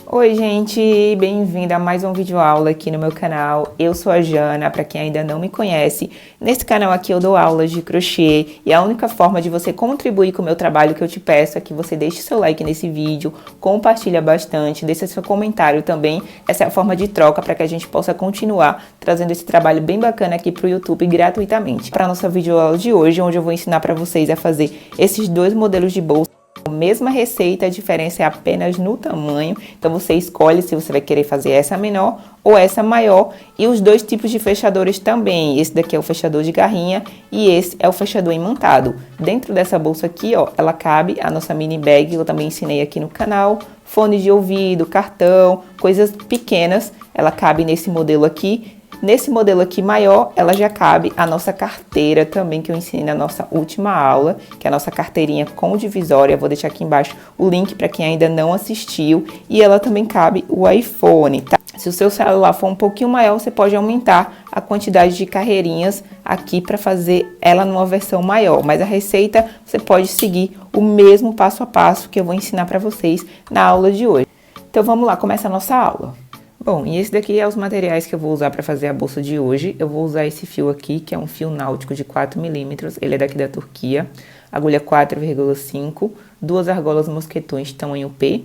Oi gente, bem-vinda a mais um vídeo aula aqui no meu canal. Eu sou a Jana, para quem ainda não me conhece. Nesse canal aqui eu dou aulas de crochê e a única forma de você contribuir com o meu trabalho que eu te peço é que você deixe seu like nesse vídeo, compartilha bastante, deixe seu comentário também. Essa é a forma de troca para que a gente possa continuar trazendo esse trabalho bem bacana aqui para o YouTube gratuitamente. Para a nossa videoaula de hoje, onde eu vou ensinar para vocês a fazer esses dois modelos de bolsa. Mesma receita, a diferença é apenas no tamanho, então você escolhe se você vai querer fazer essa menor ou essa maior, e os dois tipos de fechadores também. Esse daqui é o fechador de garrinha e esse é o fechador imantado. Dentro dessa bolsa aqui, ó, ela cabe a nossa mini bag, eu também ensinei aqui no canal, fone de ouvido, cartão, coisas pequenas, ela cabe nesse modelo aqui. Nesse modelo aqui maior, ela já cabe a nossa carteira também, que eu ensinei na nossa última aula, que é a nossa carteirinha com divisória. Vou deixar aqui embaixo o link para quem ainda não assistiu. E ela também cabe o iPhone, tá? Se o seu celular for um pouquinho maior, você pode aumentar a quantidade de carreirinhas aqui para fazer ela numa versão maior. Mas a receita, você pode seguir o mesmo passo a passo que eu vou ensinar para vocês na aula de hoje. Então vamos lá, começa a nossa aula. Bom, e esse daqui é os materiais que eu vou usar para fazer a bolsa de hoje. Eu vou usar esse fio aqui, que é um fio náutico de 4 milímetros, ele é daqui da Turquia, agulha 4,5, duas argolas mosquetões tamanho P,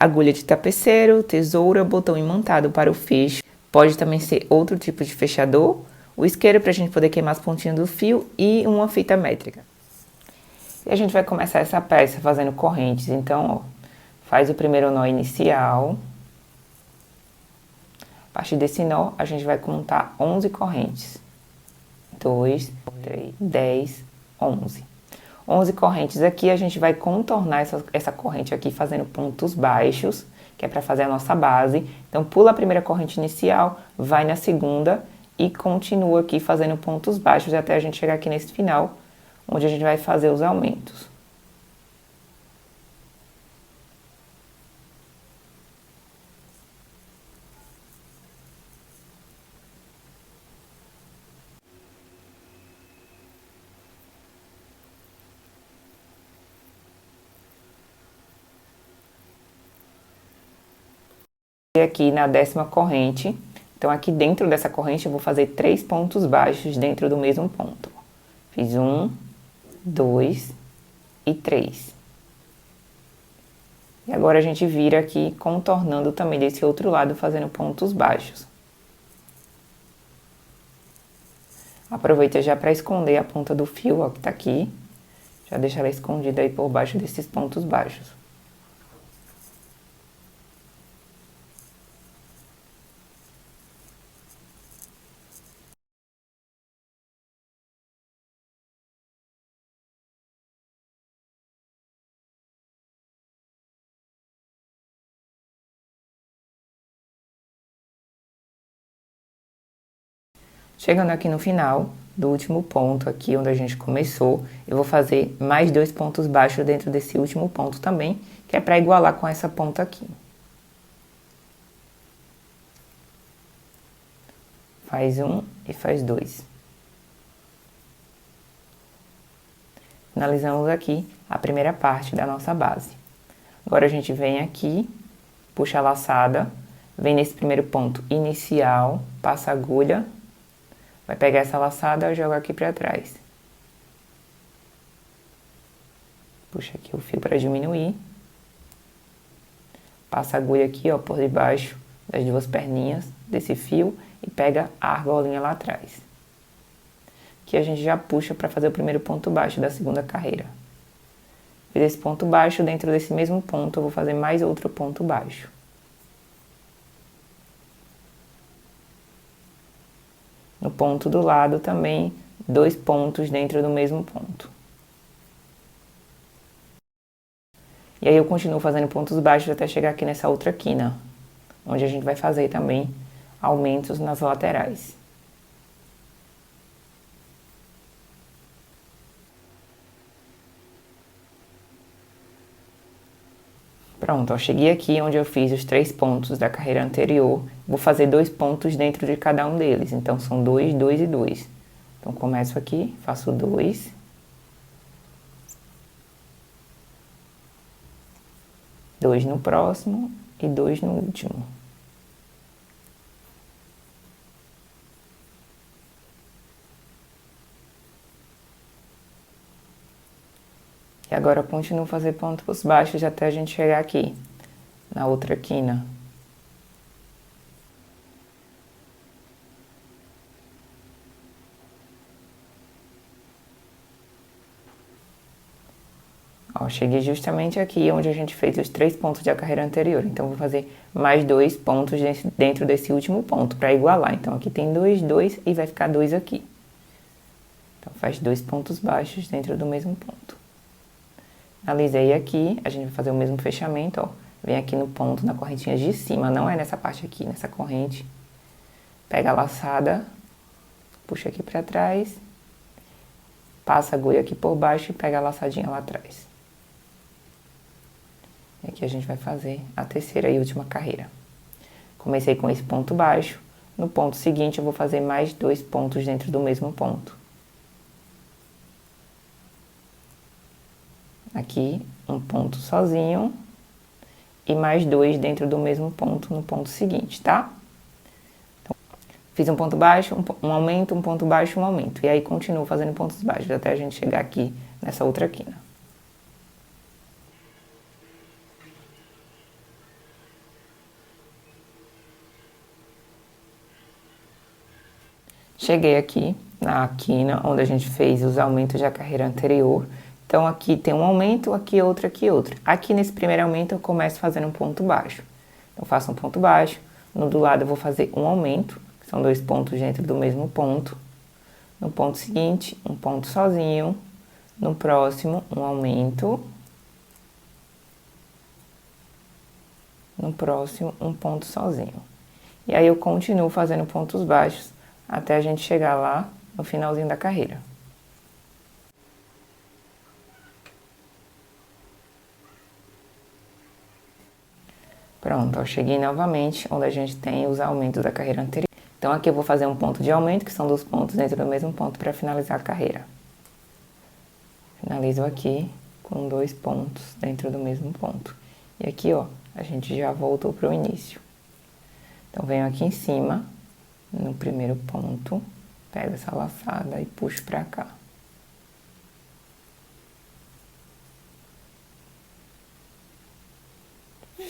agulha de tapeceiro, tesoura, botão imantado para o fecho, pode também ser outro tipo de fechador, o isqueiro para a gente poder queimar as pontinhas do fio e uma fita métrica. E a gente vai começar essa peça fazendo correntes, então, ó, faz o primeiro nó inicial. A partir desse nó, a gente vai contar 11 correntes. 2, 3, 10, 11. 11 correntes aqui, a gente vai contornar essa corrente aqui fazendo pontos baixos, que é para fazer a nossa base. Então, pula a primeira corrente inicial, vai na segunda e continua aqui fazendo pontos baixos até a gente chegar aqui nesse final, onde a gente vai fazer os aumentos. Aqui na 10ª corrente, então aqui dentro dessa corrente eu vou fazer 3 pontos baixos dentro do mesmo ponto. Fiz 1, 2 e 3. E agora a gente vira aqui contornando também desse outro lado, fazendo pontos baixos. Aproveita já para esconder a ponta do fio, ó, que tá aqui. Já deixa ela escondida aí por baixo desses pontos baixos. Chegando aqui no final do último ponto aqui, onde a gente começou, eu vou fazer mais 2 pontos baixos dentro desse último ponto também, que é para igualar com essa ponta aqui. Faz 1 e faz 2. Finalizamos aqui a primeira parte da nossa base. Agora a gente vem aqui, puxa a laçada, vem nesse primeiro ponto inicial, passa a agulha, vai pegar essa laçada e joga aqui pra trás. Puxa aqui o fio para diminuir. Passa a agulha aqui, ó, por debaixo das duas perninhas desse fio e pega a argolinha lá atrás. Aqui a gente já puxa para fazer o primeiro ponto baixo da segunda carreira. Fiz esse ponto baixo, dentro desse mesmo ponto eu vou fazer mais outro ponto baixo. No ponto do lado também, 2 pontos dentro do mesmo ponto. E aí eu continuo fazendo pontos baixos até chegar aqui nessa outra quina, onde a gente vai fazer também aumentos nas laterais. Pronto, ó, cheguei aqui onde eu fiz os 3 pontos da carreira anterior, vou fazer 2 pontos dentro de cada um deles, então são 2, 2 e 2. Então, começo aqui, faço 2. 2 no próximo e 2 no último. E agora eu continuo a fazer pontos baixos até a gente chegar aqui, na outra quina. Ó, cheguei justamente aqui onde a gente fez os 3 pontos da carreira anterior. Então, vou fazer mais 2 pontos dentro desse último ponto, para igualar. Então, aqui tem 2, 2 e vai ficar 2 aqui. Então, faz 2 pontos baixos dentro do mesmo ponto. Finalizei aqui, a gente vai fazer o mesmo fechamento, ó. Vem aqui no ponto, na correntinha de cima, não é nessa parte aqui, nessa corrente. Pega a laçada, puxa aqui pra trás, passa a agulha aqui por baixo e pega a laçadinha lá atrás. E aqui a gente vai fazer a terceira e última carreira. Comecei com esse ponto baixo, no ponto seguinte eu vou fazer mais 2 pontos dentro do mesmo ponto. Aqui, um ponto sozinho e mais 2 dentro do mesmo ponto no ponto seguinte, tá? Então, fiz um ponto baixo, um aumento, um ponto baixo, um aumento. E aí, continuo fazendo pontos baixos até a gente chegar aqui nessa outra quina. Cheguei aqui na quina onde a gente fez os aumentos da carreira anterior. Então, aqui tem um aumento, aqui outro, aqui outro. Aqui nesse primeiro aumento eu começo fazendo um ponto baixo. Então, faço um ponto baixo, no do lado eu vou fazer um aumento, que são 2 pontos dentro do mesmo ponto. No ponto seguinte, um ponto sozinho. No próximo, um aumento. No próximo, um ponto sozinho. E aí eu continuo fazendo pontos baixos até a gente chegar lá no finalzinho da carreira. Pronto, eu cheguei novamente onde a gente tem os aumentos da carreira anterior. Então aqui eu vou fazer um ponto de aumento, que são 2 pontos dentro do mesmo ponto para finalizar a carreira. Finalizo aqui com 2 pontos dentro do mesmo ponto. E aqui, ó, a gente já voltou para o início. Então venho aqui em cima, no primeiro ponto, pego essa laçada e puxo para cá.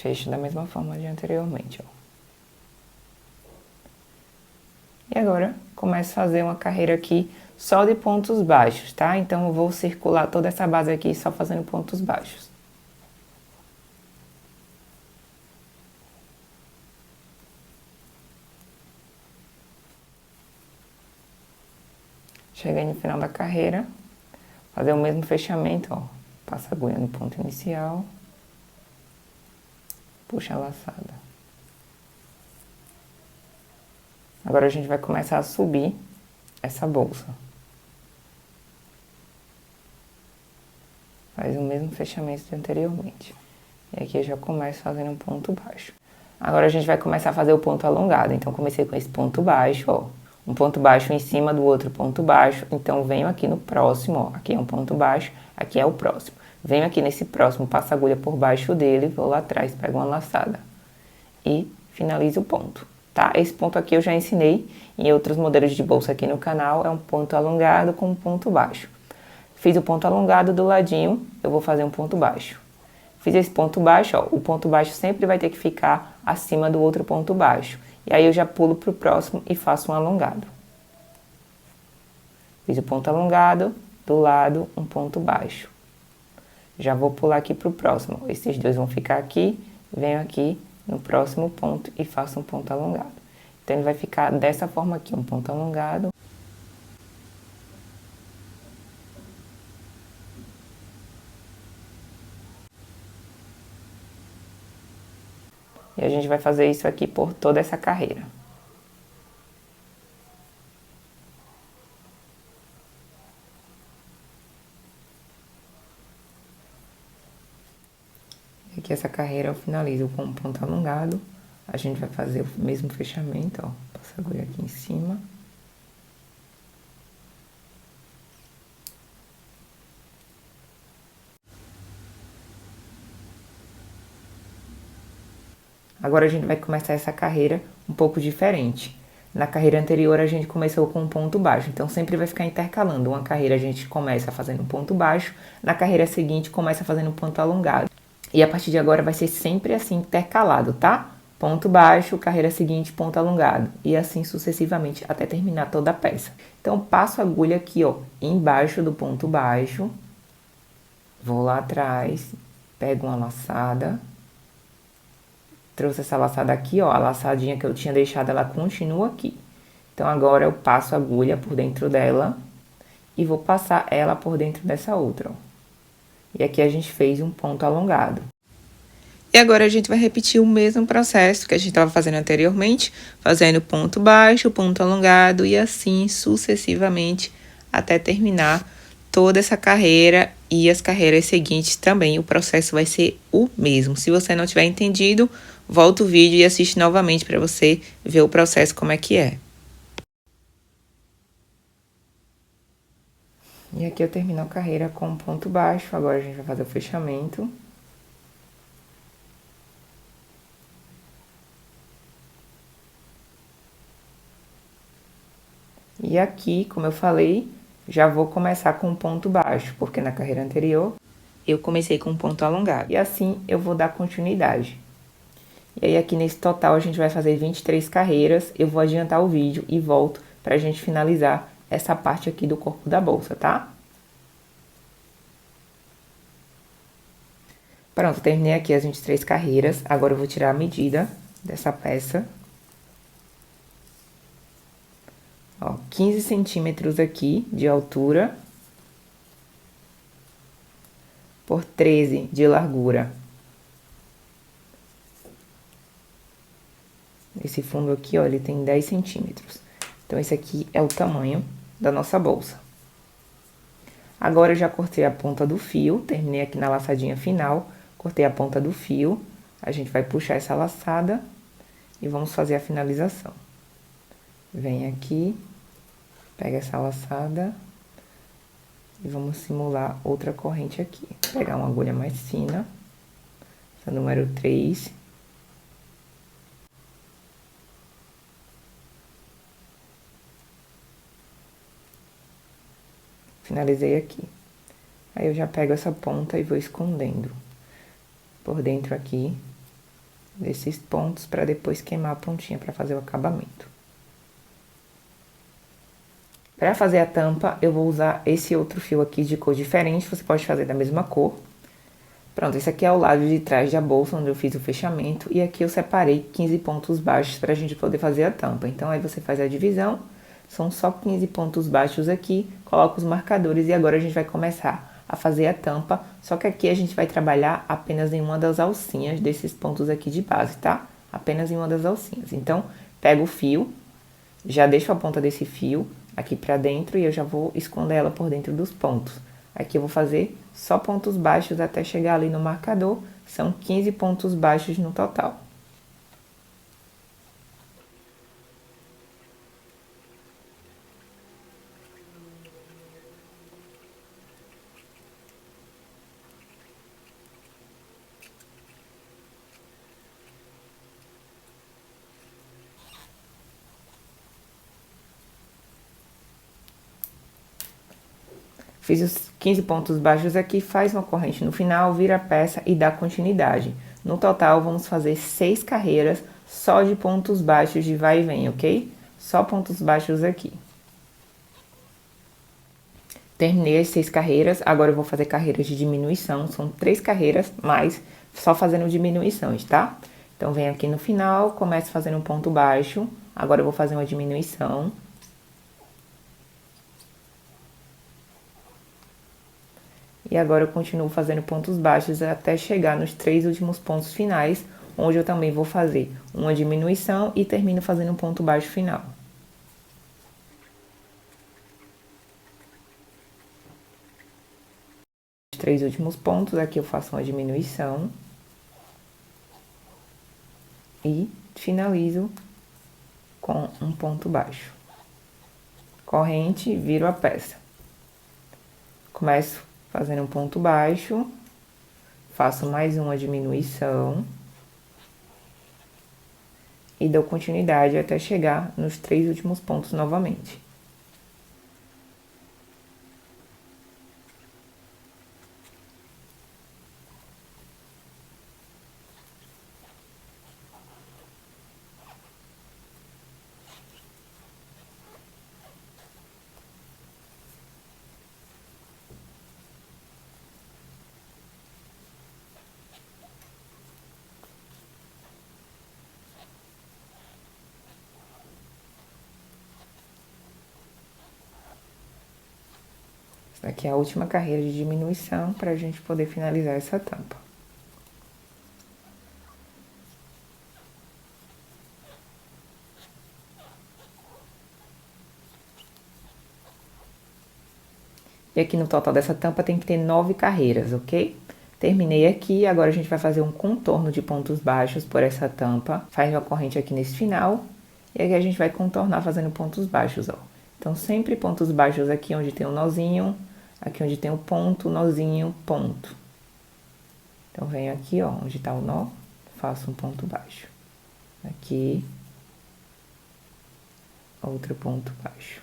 Fecho da mesma forma de anteriormente, ó. E agora, começo a fazer uma carreira aqui só de pontos baixos, tá? Então, eu vou circular toda essa base aqui só fazendo pontos baixos. Cheguei no final da carreira, fazer o mesmo fechamento, ó. Passa a agulha no ponto inicial. Puxa a laçada. Agora a gente vai começar a subir essa bolsa. Faz o mesmo fechamento de anteriormente. E aqui eu já começo fazendo um ponto baixo. Agora a gente vai começar a fazer o ponto alongado. Então comecei com esse ponto baixo, ó. Um ponto baixo em cima do outro ponto baixo. Então venho aqui no próximo, ó. Aqui é um ponto baixo, aqui é o próximo. Venho aqui nesse próximo, passo a agulha por baixo dele, vou lá atrás, pego uma laçada. E finalizo o ponto, tá? Esse ponto aqui eu já ensinei em outros modelos de bolsa aqui no canal. É um ponto alongado com um ponto baixo. Fiz o ponto alongado do ladinho, eu vou fazer um ponto baixo. Fiz esse ponto baixo, ó. O ponto baixo sempre vai ter que ficar acima do outro ponto baixo. E aí eu já pulo pro próximo e faço um alongado. Fiz o ponto alongado, do lado, um ponto baixo. Já vou pular aqui pro próximo. Esses dois vão ficar aqui, venho aqui no próximo ponto e faço um ponto alongado. Então, ele vai ficar dessa forma aqui, um ponto alongado. E a gente vai fazer isso aqui por toda essa carreira. E aqui essa carreira eu finalizo com um ponto alongado. A gente vai fazer o mesmo fechamento, ó. Passa a agulha aqui em cima. Agora a gente vai começar essa carreira um pouco diferente. Na carreira anterior a gente começou com um ponto baixo, então sempre vai ficar intercalando. Uma carreira a gente começa fazendo um ponto baixo, na carreira seguinte começa fazendo um ponto alongado. E a partir de agora vai ser sempre assim intercalado, tá? Ponto baixo, carreira seguinte, ponto alongado. E assim sucessivamente até terminar toda a peça. Então passo a agulha aqui, ó, embaixo do ponto baixo. Vou lá atrás, pego uma laçada. Trouxe essa laçada aqui, ó, a laçadinha que eu tinha deixado, ela continua aqui. Então, agora eu passo a agulha por dentro dela e vou passar ela por dentro dessa outra, ó. E aqui a gente fez um ponto alongado. E agora a gente vai repetir o mesmo processo que a gente estava fazendo anteriormente, fazendo ponto baixo, ponto alongado e assim sucessivamente até terminar toda essa carreira e as carreiras seguintes também. O processo vai ser o mesmo. Se você não tiver entendido, volta o vídeo e assiste novamente para você ver o processo como é que é. E aqui eu termino a carreira com um ponto baixo, agora a gente vai fazer o fechamento. E aqui, como eu falei, já vou começar com um ponto baixo, porque na carreira anterior eu comecei com um ponto alongado. E assim eu vou dar continuidade. E aí aqui nesse total a gente vai fazer 23 carreiras, eu vou adiantar o vídeo e volto pra gente finalizar essa parte aqui do corpo da bolsa, tá? Pronto, terminei aqui as 23 carreiras, agora eu vou tirar a medida dessa peça. Ó, 15 centímetros aqui de altura por 13 de largura. Esse fundo aqui, ó, ele tem 10 centímetros. Então, esse aqui é o tamanho da nossa bolsa. Agora, eu já cortei a ponta do fio, terminei aqui na laçadinha final, cortei a ponta do fio. A gente vai puxar essa laçada e vamos fazer a finalização. Vem aqui, pega essa laçada e vamos simular outra corrente aqui. Vou pegar uma agulha mais fina, essa número 3. Finalizei aqui. Aí eu já pego essa ponta e vou escondendo por dentro aqui desses pontos para depois queimar a pontinha para fazer o acabamento. Para fazer a tampa, eu vou usar esse outro fio aqui de cor diferente, você pode fazer da mesma cor. Pronto, esse aqui é o lado de trás da bolsa, onde eu fiz o fechamento, e aqui eu separei 15 pontos baixos para a gente poder fazer a tampa. Então, aí você faz a divisão, são só 15 pontos baixos aqui, coloca os marcadores e agora a gente vai começar a fazer a tampa, só que aqui a gente vai trabalhar apenas em uma das alcinhas desses pontos aqui de base, tá? Apenas em uma das alcinhas. Então, pego o fio, já deixo a ponta desse fio aqui pra dentro e eu já vou esconder ela por dentro dos pontos. Aqui eu vou fazer só pontos baixos até chegar ali no marcador, são 15 pontos baixos no total. Fiz os 15 pontos baixos aqui, faz uma corrente no final, vira a peça e dá continuidade. No total, vamos fazer 6 carreiras só de pontos baixos de vai e vem, ok? Só pontos baixos aqui. Terminei as 6 carreiras, agora eu vou fazer carreiras de diminuição, são 3 carreiras, mas só fazendo diminuições, tá? Então, venho aqui no final, começo fazendo um ponto baixo, agora eu vou fazer uma diminuição. E agora eu continuo fazendo pontos baixos até chegar nos 3 últimos pontos finais, onde eu também vou fazer uma diminuição e termino fazendo um ponto baixo final. Os 3 últimos pontos, aqui eu faço uma diminuição. E finalizo com um ponto baixo. Corrente, viro a peça. Começo fazendo um ponto baixo, faço mais uma diminuição. e dou continuidade até chegar nos 3 últimos pontos novamente. Essa daqui é a última carreira de diminuição para a gente poder finalizar essa tampa. E aqui no total dessa tampa tem que ter 9 carreiras, ok? Terminei aqui, agora a gente vai fazer um contorno de pontos baixos por essa tampa. Faz uma corrente aqui nesse final, e aqui a gente vai contornar fazendo pontos baixos, ó. Então, sempre pontos baixos aqui onde tem um nozinho, aqui onde tem o ponto, nozinho, ponto. Então, venho aqui, ó, onde tá o nó, faço um ponto baixo. Aqui, outro ponto baixo.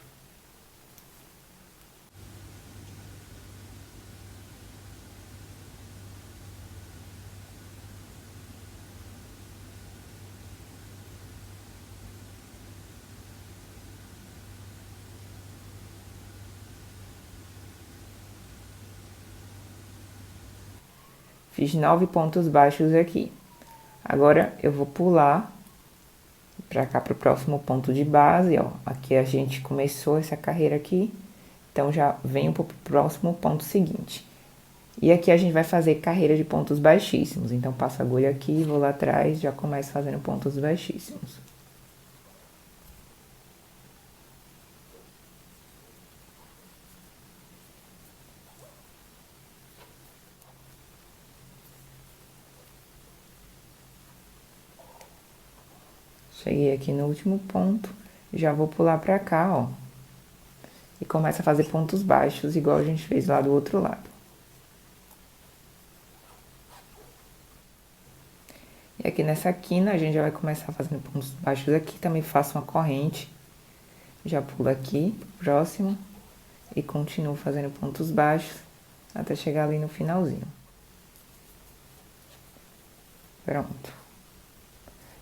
Fiz 9 pontos baixos aqui. Agora, eu vou pular pra cá pro próximo ponto de base, ó. Aqui a gente começou essa carreira aqui, então já venho pro próximo ponto seguinte. E aqui a gente vai fazer carreira de pontos baixíssimos. Então, passo a agulha aqui, vou lá atrás, já começo fazendo pontos baixíssimos. Cheguei aqui no último ponto, já vou pular pra cá, ó. E começa a fazer pontos baixos, igual a gente fez lá do outro lado. E aqui nessa quina, a gente já vai começar fazendo pontos baixos aqui. Também faço uma corrente. Já pulo aqui, pro próximo. E continuo fazendo pontos baixos, até chegar ali no finalzinho. Pronto.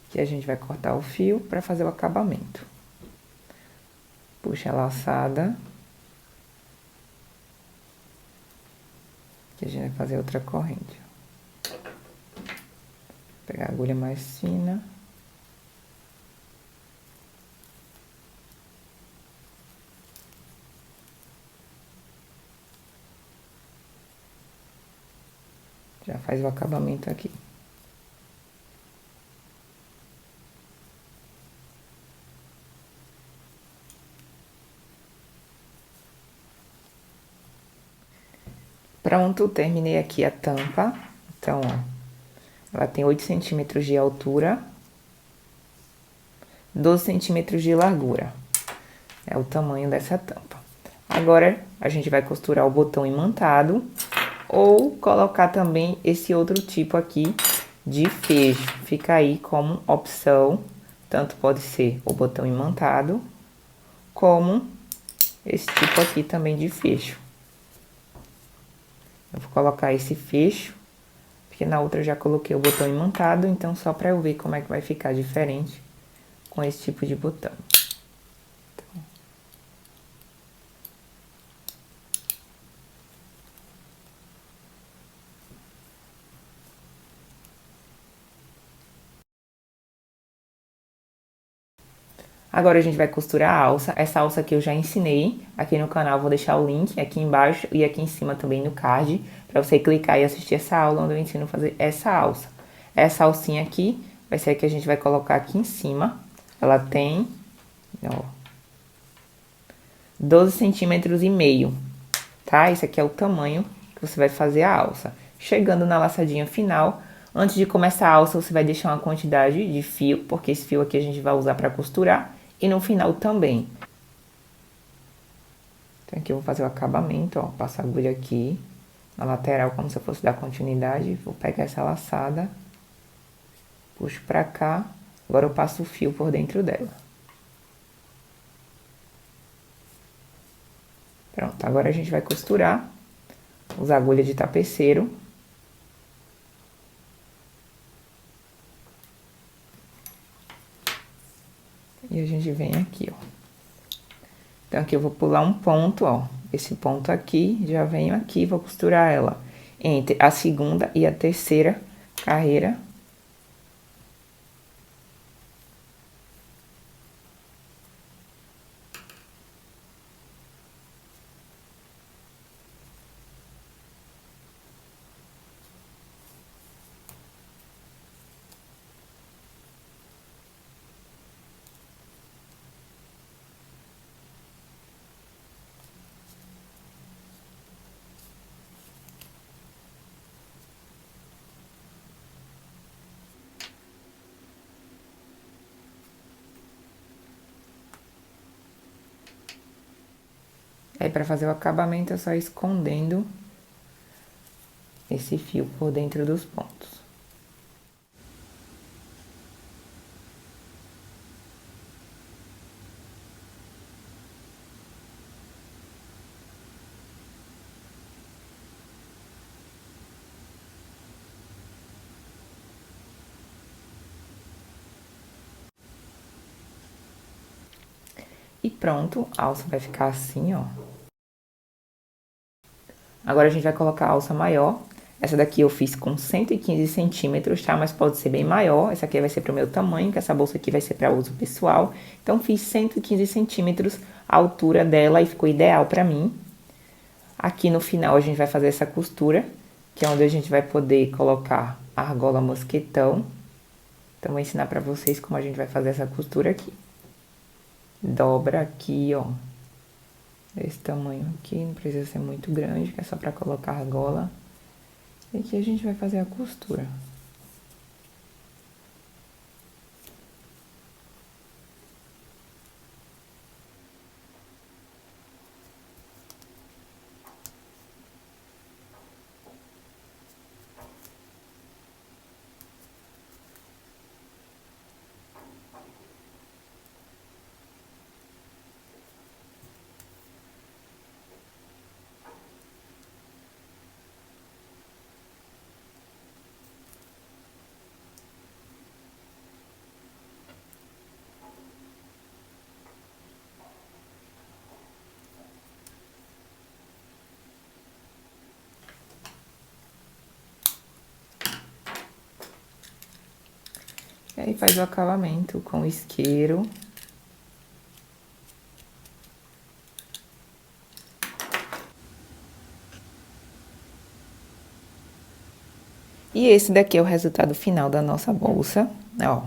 Aqui a gente vai cortar o fio para fazer o acabamento. Puxa a laçada. Aqui a gente vai fazer outra corrente. Pegar a agulha mais fina. Já faz o acabamento aqui. Pronto, terminei aqui a tampa. Então, ó, ela tem 8 centímetros de altura, 12 centímetros de largura. É o tamanho dessa tampa. Agora, a gente vai costurar o botão imantado ou colocar também esse outro tipo aqui de fecho. Fica aí como opção, tanto pode ser o botão imantado, como esse tipo aqui também de fecho. Eu vou colocar esse fecho, porque na outra eu já coloquei o botão imantado, então só para eu ver como é que vai ficar diferente com esse tipo de botão. Agora a gente vai costurar a alça. Essa alça aqui eu já ensinei aqui no canal, vou deixar o link aqui embaixo e aqui em cima também no card, para você clicar e assistir essa aula onde eu ensino a fazer essa alça. Essa alcinha aqui vai ser a que a gente vai colocar aqui em cima. Ela tem, ó, 12 centímetros e meio, tá? Esse aqui é o tamanho que você vai fazer a alça. Chegando na laçadinha final, antes de começar a alça, você vai deixar uma quantidade de fio, porque esse fio aqui a gente vai usar para costurar. E no final também. Então aqui eu vou fazer o acabamento, ó. Passo a agulha aqui na lateral, como se eu fosse dar continuidade. Vou pegar essa laçada, puxo pra cá Agora eu passo o fio por dentro dela. Pronto, agora a gente vai costurar. Usar agulha de tapeceiro. E a gente vem aqui, ó. Então, aqui eu vou pular um ponto, ó. Esse ponto aqui, já venho aqui, vou costurar ela entre a segunda e a terceira carreira. Aí, pra fazer o acabamento, é só escondendo esse fio por dentro dos pontos. E pronto, a alça vai ficar assim, ó. Agora a gente vai colocar a alça maior. Essa daqui eu fiz com 115 centímetros, tá? Mas pode ser bem maior. Essa aqui vai ser pro meu tamanho, que essa bolsa aqui vai ser para uso pessoal. Então, fiz 115 centímetros a altura dela e ficou ideal pra mim. Aqui no final a gente vai fazer essa costura, que é onde a gente vai poder colocar a argola mosquetão. Então, vou ensinar pra vocês como a gente vai fazer essa costura aqui. Dobra aqui, ó. Desse tamanho aqui, não precisa ser muito grande, que é só pra colocar a argola. E aqui a gente vai fazer a costura. E aí faz o acabamento com o isqueiro. E esse daqui é o resultado final da nossa bolsa, ó.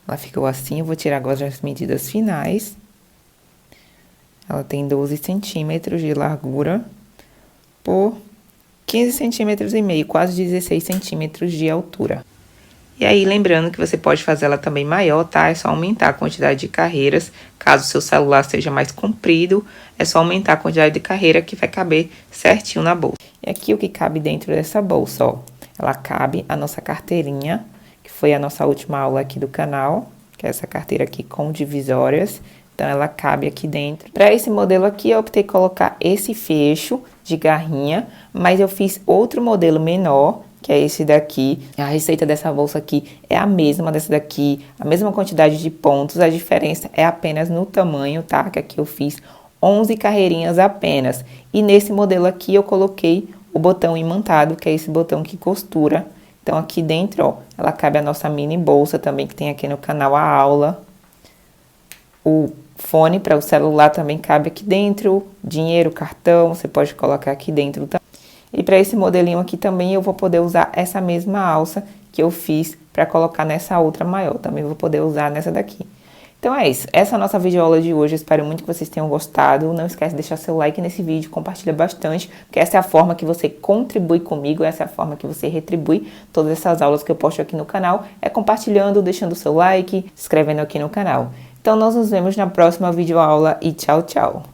Ela ficou assim, eu vou tirar agora as medidas finais. Ela tem 12 centímetros de largura por 15 centímetros e meio, quase 16 centímetros de altura. E aí, lembrando que você pode fazer ela também maior, tá? É só aumentar a quantidade de carreiras. Caso o seu celular seja mais comprido, é só aumentar a quantidade de carreira que vai caber certinho na bolsa. E aqui o que cabe dentro dessa bolsa, ó. Ela cabe a nossa carteirinha, que foi a nossa última aula aqui do canal, que é essa carteira aqui com divisórias. Então, ela cabe aqui dentro. Para esse modelo aqui, eu optei colocar esse fecho de garrinha, mas eu fiz outro modelo menor, que é esse daqui. A receita dessa bolsa aqui é a mesma dessa daqui, a mesma quantidade de pontos, a diferença é apenas no tamanho, tá? Que aqui eu fiz 11 carreirinhas apenas. E nesse modelo aqui eu coloquei o botão imantado, que é esse botão que costura. Então, aqui dentro, ó, ela cabe a nossa mini bolsa também, que tem aqui no canal a aula. O fone para o celular também cabe aqui dentro. Dinheiro, cartão, você pode colocar aqui dentro também. E para esse modelinho aqui também eu vou poder usar essa mesma alça que eu fiz para colocar nessa outra maior. Também vou poder usar nessa daqui. Então é isso. Essa é a nossa videoaula de hoje. Eu espero muito que vocês tenham gostado. Não esquece de deixar seu like nesse vídeo, compartilha bastante, porque essa é a forma que você contribui comigo, essa é a forma que você retribui todas essas aulas que eu posto aqui no canal, é compartilhando, deixando seu like, se inscrevendo aqui no canal. Então nós nos vemos na próxima videoaula e tchau, tchau!